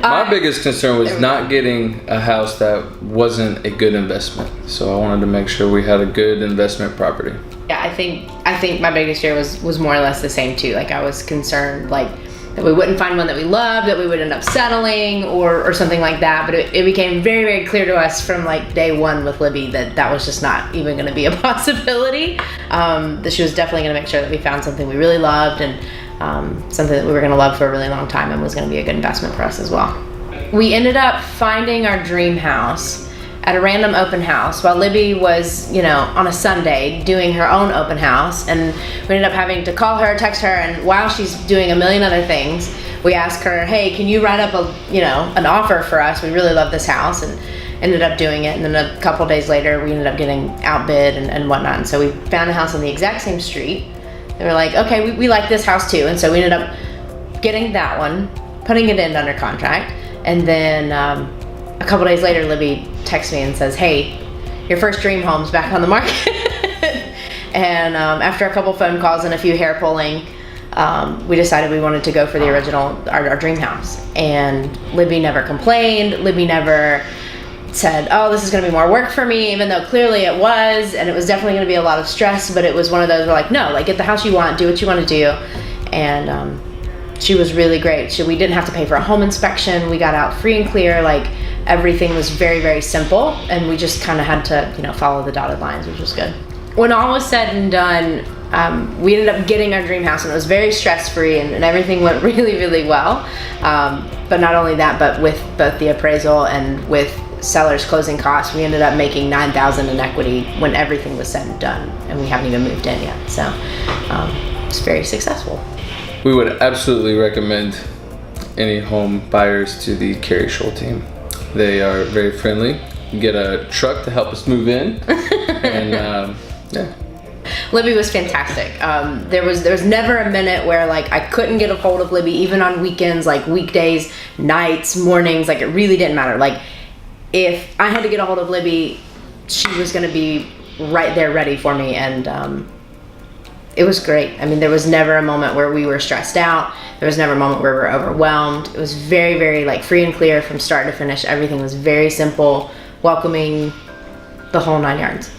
My biggest concern was not getting a house that wasn't a good investment. So I wanted to make sure we had a good investment property. Yeah, I think my biggest fear was more or less the same too. Like I was concerned like that we wouldn't find one that we loved, that we would end up settling or something like that. But it became very, very clear to us from like day one with Libby that was just not even going to be a possibility. That she was definitely going to make sure that we found something we really loved and something that we were going to love for a really long time and was going to be a good investment for us as well. We ended up finding our dream house at a random open house while Libby was, on a Sunday doing her own open house, and we ended up having to call her, text her, and while she's doing a million other things, we asked her, hey, can you write up an offer for us? We really love this house, and ended up doing it. And then a couple days later, we ended up getting outbid and whatnot. And so we found a house on the exact same street. They were like, okay, we like this house too. And so we ended up getting that one, putting it in under contract. And then a couple days later, Libby texts me and says, hey, your first dream home's back on the market. And after a couple phone calls and a few hair pulling, we decided we wanted to go for the original, our dream house. And Libby never complained. Libby never said, oh, this is going to be more work for me, even though clearly it was, and it was definitely going to be a lot of stress, but it was one of those, we're like, no, like get the house you want, do what you want to do. And she was really great. We didn't have to pay for a home inspection. We got out free and clear. Like everything was very, very simple, and we just kind of had to, follow the dotted lines, which was good. When all was said and done, we ended up getting our dream house, and it was very stress-free, and everything went really, really well. But not only that, but with both the appraisal and with seller's closing costs, we ended up making $9,000 in equity when everything was said and done, and we haven't even moved in yet. So it's very successful. We would absolutely recommend any home buyers to the Carrie Scholl team. They are very friendly. You get a truck to help us move in, and yeah. Libby was fantastic. There was never a minute where like I couldn't get a hold of Libby, even on weekends, like weekdays, nights, mornings. Like it really didn't matter. Like if I had to get a hold of Libby, she was going to be right there ready for me, and it was great. I mean, there was never a moment where we were stressed out. There was never a moment where we were overwhelmed. It was very, very like free and clear from start to finish. Everything was very simple, welcoming, the whole 9 yards.